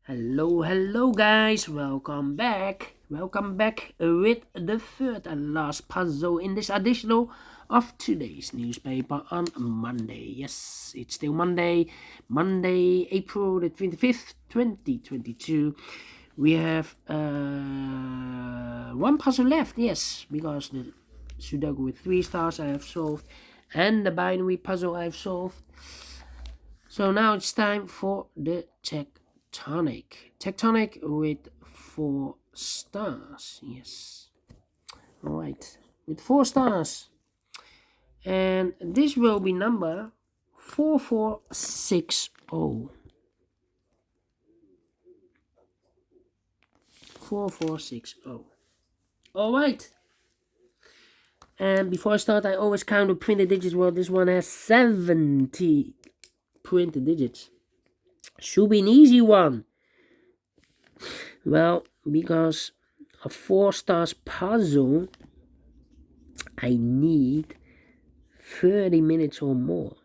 Hello guys, welcome back with the third and last puzzle in this edition of today's newspaper on Monday. Yes, it's still Monday, April the 25th, 2022. We have one puzzle left, yes, because the Sudoku with 3 stars I have solved and the binary puzzle I have solved. So now it's time for the Tectonic with 4 stars. Yes. Alright. With 4 stars. And this will be number 4460. 4460. Alright. And before I start, I always count the printed digits. Well, this one has 70 printed digits. Should be an easy one. Well, because a 4 stars puzzle, I need 30 minutes or more.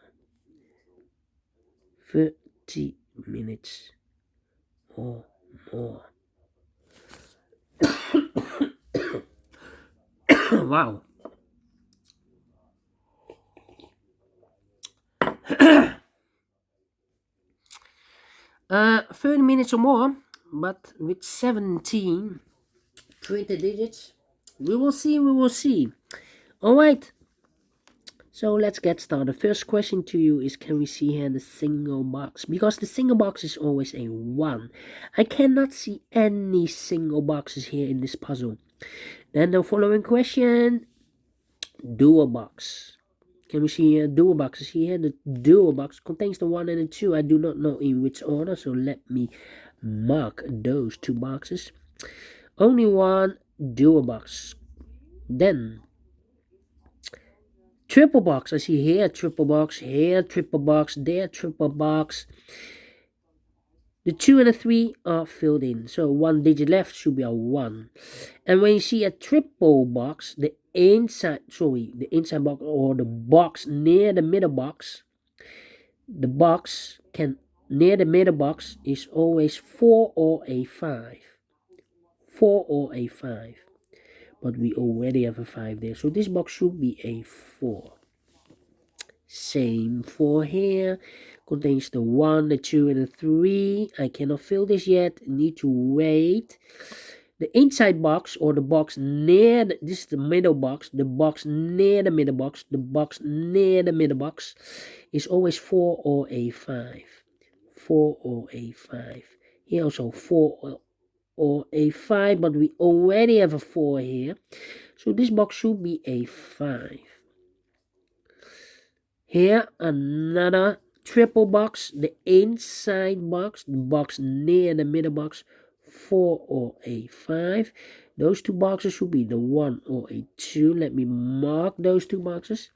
30 minutes or more. Wow. 30 minutes or more, but with 17 printed digits. We will see. Alright. So let's get started. First question to you is, can we see here the single box? Because the single box is always a 1. I cannot see any single boxes here in this puzzle. Then the following question, dual box. Can we see here dual boxes here? The dual box contains the 1 and the 2. I do not know in which order, so let me mark those 2 boxes. Only one dual box. Then triple box. I see here triple box, here triple box, there triple box. The 2 and the 3 are filled in, so 1 digit left should be a 1. And when you see a triple box, the inside box, or the box near the middle box, the box near the middle box is always 4 or a 5. 4 or a 5. But we already have a 5 there, so this box should be a 4. Same for here. Contains the 1, the 2, and the 3. I cannot fill this yet. Need to wait. The inside box, or the box near this is the middle box. The box near the middle box. The box near the middle box is always 4 or a 5. 4 or a 5. Here also 4 or a 5, but we already have a 4 here. So this box should be a 5. Here another triple box, the inside box, the box near the middle box, 4 or a 5. Those 2 boxes should be the 1 or a 2. Let me mark those 2 boxes.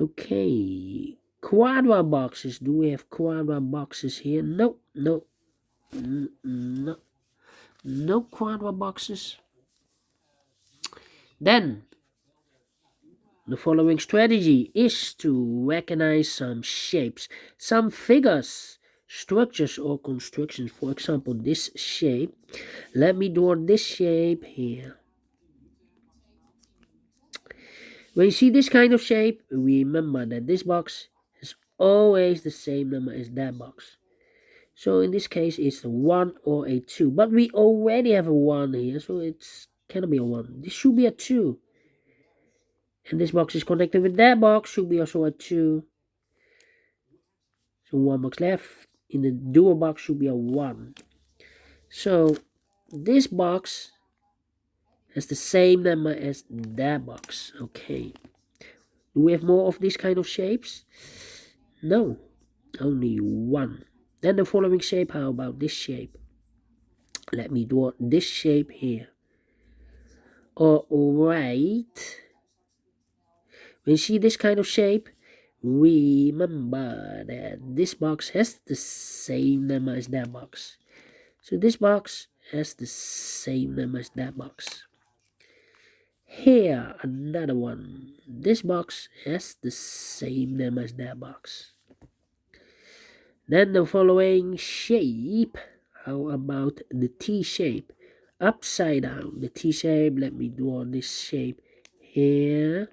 Okay, quadra boxes. Do we have quadra boxes here? No quadra boxes. Then the following strategy is to recognize some shapes, some figures, structures or constructions. For example, this shape. Let me draw this shape here. When you see this kind of shape, remember that this box is always the same number as that box. So in this case, it's a 1 or a 2. But we already have a 1 here, so it cannot be a 1. This should be a 2. And this box is connected with that box, should be also a 2. So 1 box left. In the dual box should be a 1. So this box has the same number as that box. Okay. Do we have more of these kind of shapes? No. Only 1. Then the following shape, how about this shape? Let me draw this shape here. Alright. When you see this kind of shape, remember that this box has the same number as that box. So this box has the same number as that box. Here, another one. This box has the same number as that box. Then the following shape. How about the T shape? Upside down, the T shape. Let me draw this shape here.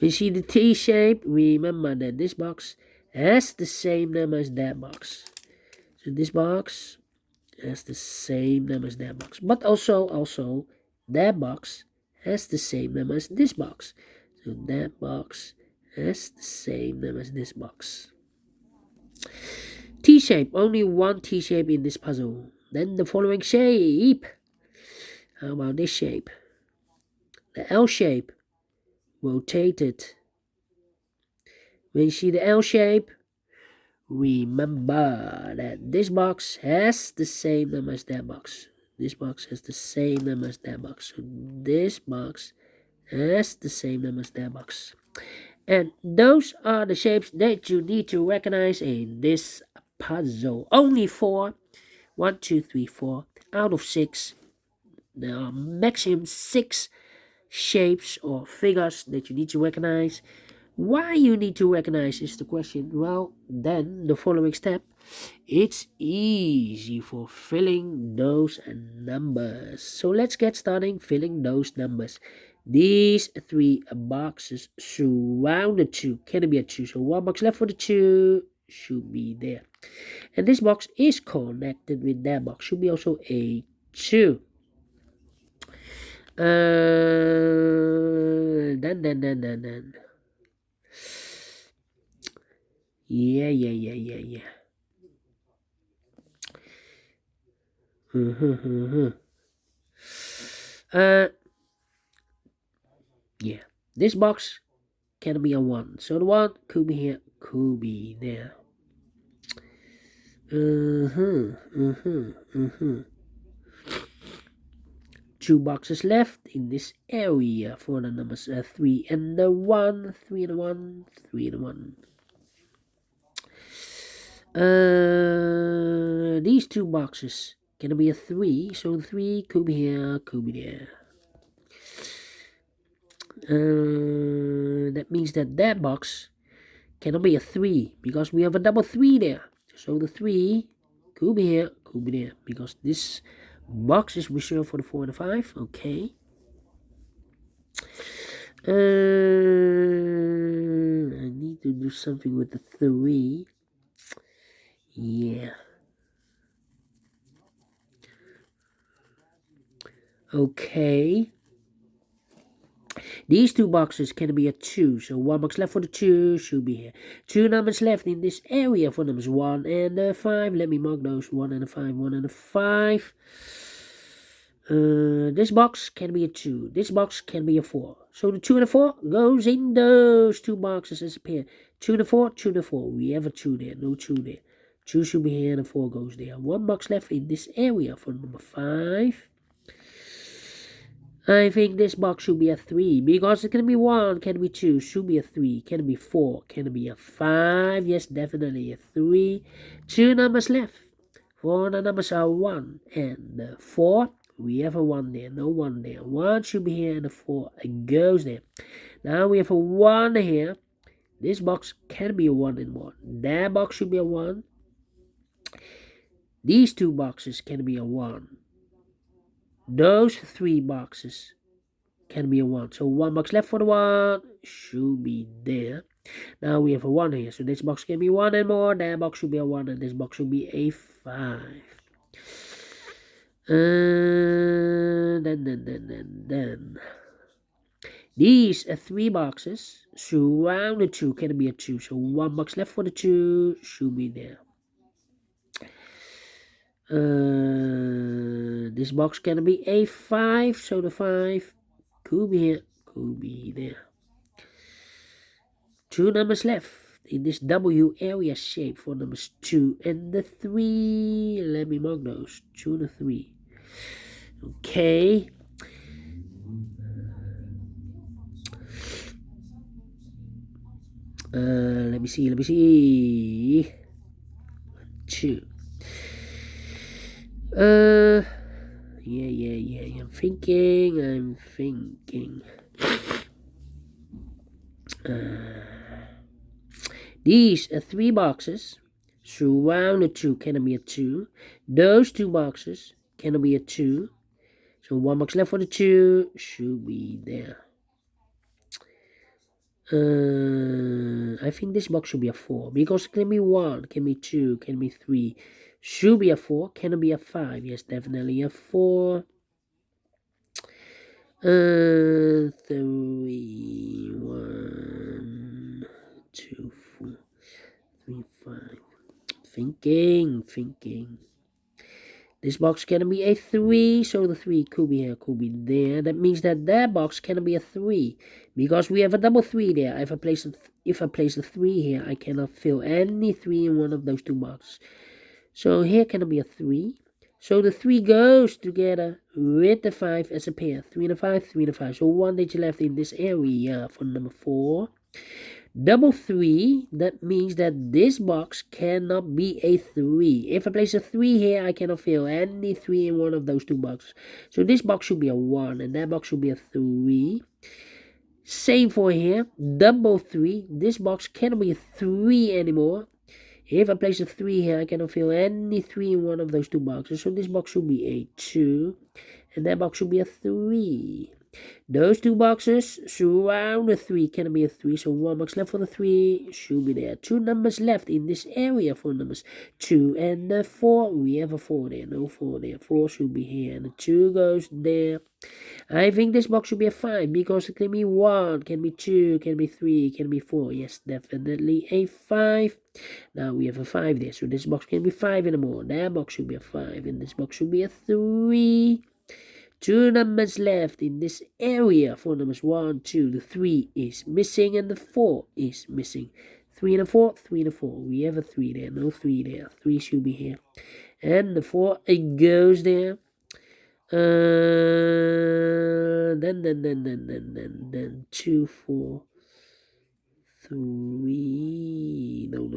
We see the T shape. Remember that this box has the same number as that box. So this box has the same number as that box. But also that box has the same number as this box. So that box has the same number as this box. T-shape. Only one T-shape in this puzzle. Then the following shape. How about this shape? The L shape. Rotated. When you see the L shape, remember that this box has the same number as that box. This box has the same number as that box. So this box has the same number as that box. And those are the shapes that you need to recognize in this puzzle. Only 4. 1, 2, 3, 4 out of 6. There are maximum 6 shapes or figures that you need to recognize. Why you need to recognize is the question. Well, then the following step, it's easy for filling those numbers. So let's get started filling those numbers. These 3 boxes surround the 2. Can it be a 2? So 1 box left for the 2 should be there. And this box is connected with that box. Should be also a 2. Then. Yeah. Yeah. This box can be a 1. So the 1 could be here, could be there. 2 boxes left in this area for the numbers 3 and the 1, 3 and 1, 3 and 1. These 2 boxes can be a 3, so 3 could be here, could be there. That means that box cannot be a 3 because we have a double 3 there. So the 3 could be here, could be there because this box is reserved for the 4 and the 5. Okay. I need to do something with the 3. Yeah. Okay. These 2 boxes can be a 2. So 1 box left for the 2 should be here. 2 numbers left in this area for numbers 1 and 5. Let me mark those 1 and 5, 1 and 5. This box can be a 2. This box can be a 4. So the 2 and the 4 goes in those 2 boxes as a pair. 2 and the 4, 2 and the 4. We have a 2 there, no 2 there. 2 should be here and the 4 goes there. 1 box left in this area for number 5. I think this box should be a 3 because it can be 1, can be 2, should be a 3, can be 4, can be a 5. Yes, definitely a 3. 2 numbers left. 4 the numbers are 1 and 4. We have a 1 there, no 1 there. 1 should be here and the 4 goes there. Now we have a 1 here. This box can be a 1 and 1. That box should be a 1. These 2 boxes can be a 1. Those 3 boxes can be a 1. So 1 box left for the 1 should be there. Now we have a 1 here. So this box can be 1 and more. That box should be a 1 and this box should be a 5. Then. These 3 boxes surround the 2 can be a 2. So 1 box left for the 2 should be there. This box can be a 5. So the 5 could be here, could be there. 2 numbers left in this W area shape for numbers 2 and the 3. Let me mark those. 2 and the 3. Okay. Let me see. 2. Yeah. I'm thinking. These are 3 boxes. Surround the 2 cannot be a 2. Those 2 boxes cannot be a 2. So 1 box left for the 2 should be there. I think this box should be a 4 because it can be 1, can be 2, can be 3. Should be a 4, cannot be a 5. Yes, definitely a 4. 3, 1, 2, 4, 3, 5. Thinking. This box cannot be a 3, so the 3 could be here, could be there. That means that box cannot be a 3 because we have a double 3 there. If I place a 3 here, I cannot fill any 3 in one of those 2 boxes. So here cannot be a 3. So the 3 goes together with the 5 as a pair. 3 and a 5, 3 and a 5. So 1 digit left in this area for number 4. Double 3, that means that this box cannot be a 3. If I place a 3 here, I cannot fill any 3 in one of those 2 boxes. So this box should be a 1, and that box should be a 3. Same for here, double 3. This box cannot be a 3 anymore. If I place a 3 here, I cannot fill any 3 in one of those 2 boxes. So this box should be a 2, and that box should be a 3. Those 2 boxes surround the 3 cannot be a 3, so 1 box left for the 3 should be there. 2 numbers left in this area for numbers 2 and 4. We have a 4 there, no 4 there. 4 should be here, and the 2 goes there. I think this box should be a 5 because it can be 1, can be 2, can be 3, can be 4. Yes, definitely a 5. Now we have a 5 there, so this box can be 5 anymore. That box should be a 5, and this box should be a 3. 2 numbers left in this area for numbers 1, 2. The 3 is missing and the 4 is missing. 3 and a 4, 3 and a 4. We have a 3 there, no 3 there. 3 should be here. And the 4, it goes there. Then 2, 4, 3. No.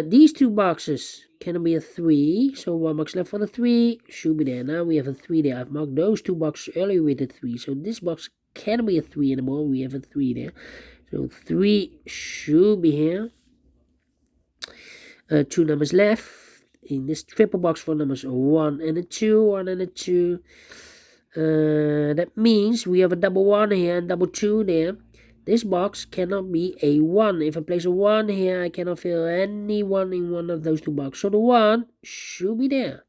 These 2 boxes can be a 3, so 1 box left for the 3 should be there. Now we have a 3 there. I've marked those 2 boxes earlier with a 3, so this box can be a 3 anymore. We have a 3 there, so 3 should be here. 2 numbers left in this triple box for numbers 1 and a 2, 1 and a 2. That means we have a double 1 here and double 2 there. This box cannot be a 1. If I place a 1 here, I cannot fill any 1 in one of those 2 boxes. So the 1 should be there.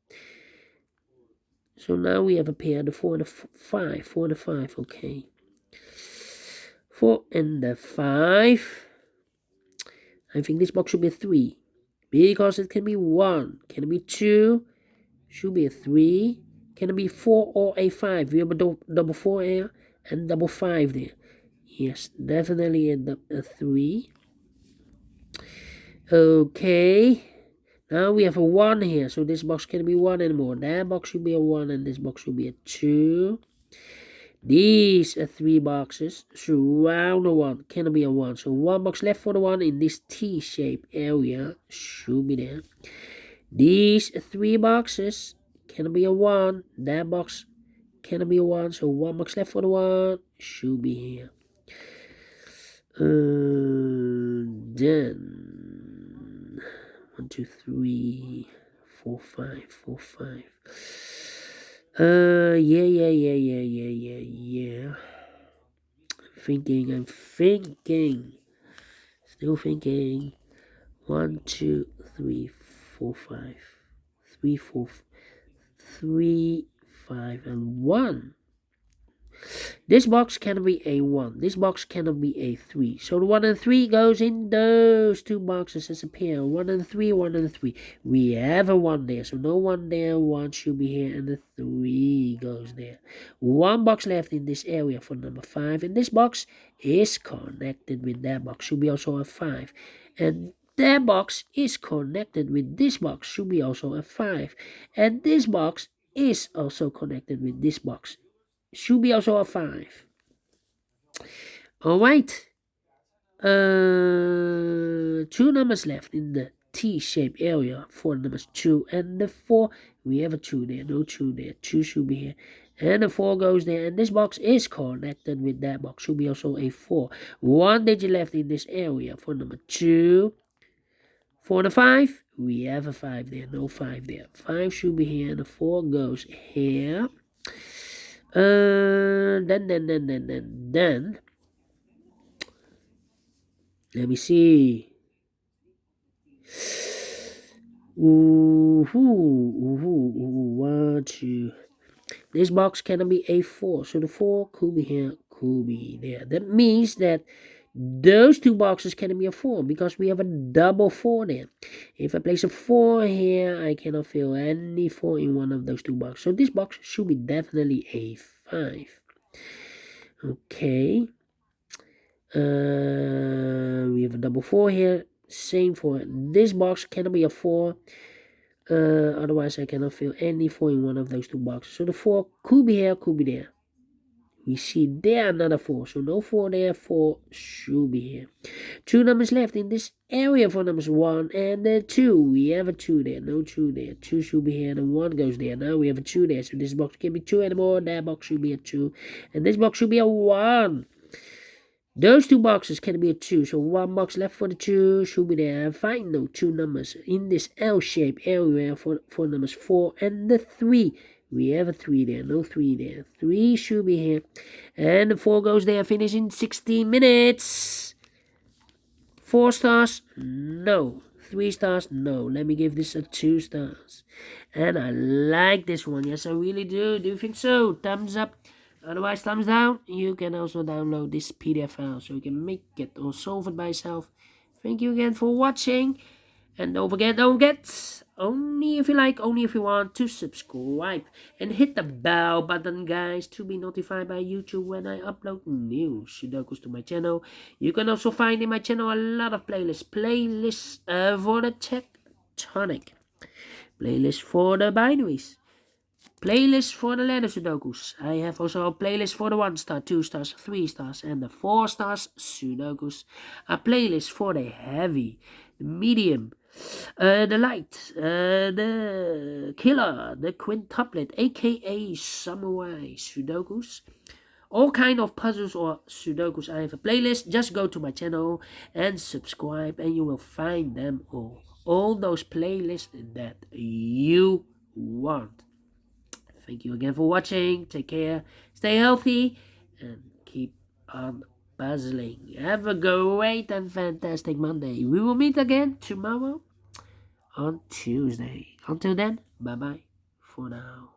So now we have a pair, the 4 and the 5. 4 and the 5, okay. 4 and the 5. I think this box should be a 3. Because it can be 1. Can it be 2? Should be a 3. Can it be 4 or a 5? We have a double 4 here and double 5 there. Yes, definitely a 3. Okay. Now we have a 1 here. So this box can be 1 anymore. That box should be a 1 and this box should be a 2. These are 3 boxes. Surround the 1. Cannot be a 1. So 1 box left for the 1 in this T-shaped area. Should be there. These are 3 boxes. Cannot be a 1. That box cannot be a 1. So 1 box left for the 1. Should be here. Then 1, 2, 3, 4, 5, 4, 5. Yeah. I'm thinking. Still thinking. 1, 2, 3, 4, 5. 3, 4, 3, 5, and 1. This box cannot be a 1. This box cannot be a 3. So the 1 and 3 goes in those 2 boxes as a pair. 1 and 3, 1 and 3. We have a 1 there. So no 1 there. 1 should be here. And the 3 goes there. 1 box left in this area for number 5. And this box is connected with that box. Should be also a 5. And that box is connected with this box. Should be also a 5. And this box is also connected with this box. Should be also a 5. Alright. 2 numbers left in the T-shaped area for numbers 2 and the 4. We have a 2 there, no 2 there. 2 should be here. and a 4 goes there, and this box is connected with that box, should be also a 4. 1 digit left in this area for number 2. For the 5, we have a 5 there, no 5 there. 5 should be here, and the 4 goes here. Then, let me see. One, two. This box cannot be a 4, so the 4 could be here, could be there. That means that those 2 boxes can be a 4 because we have a double 4 there. If I place a 4 here, I cannot fill any 4 in one of those 2 boxes. So this box should be definitely a 5. Okay. We have a double 4 here. Same for this box cannot be a 4. Otherwise I cannot fill any 4 in one of those 2 boxes. So the 4 could be here, could be there. We see there another 4, so no 4 there, 4 should be here. 2 numbers left in this area for numbers 1 and 2. We have a 2 there, no 2 there. 2 should be here, and 1 goes there. Now we have a 2 there, so this box can't be 2 anymore. That box should be a 2, and this box should be a 1. Those 2 boxes can be a 2, so 1 box left for the 2 should be there. Find no 2 numbers in this L-shaped area for numbers 4 and the 3. We have a 3 there, no 3 there. 3 should be here. And the 4 goes there, finish in 16 minutes. 4 stars? No. 3 stars? No. Let me give this a 2 stars. And I like this one. Yes, I really do. Do you think so? Thumbs up. Otherwise, thumbs down. You can also download this PDF file so you can make it or solve it by yourself. Thank you again for watching. And don't forget, only if you like, only if you want, to subscribe. And hit the bell button, guys, to be notified by YouTube when I upload new Sudokus to my channel. You can also find in my channel a lot of playlists. Playlists for the Tectonic. Playlists for the binaries. Playlist for the letter Sudokus. I have also a playlist for the 1 star, 2 stars, 3 stars, and the 4 stars Sudokus. A playlist for the heavy, the medium, the light, the killer, the quintuplet, a.k.a. samurai Sudokus. All kind of puzzles or Sudokus. I have a playlist. Just go to my channel and subscribe, and you will find them all. All those playlists that you want. Thank you again for watching. Take care, stay healthy, and keep on puzzling. Have a great and fantastic Monday. We will meet again tomorrow on Tuesday. Until then, bye-bye for now.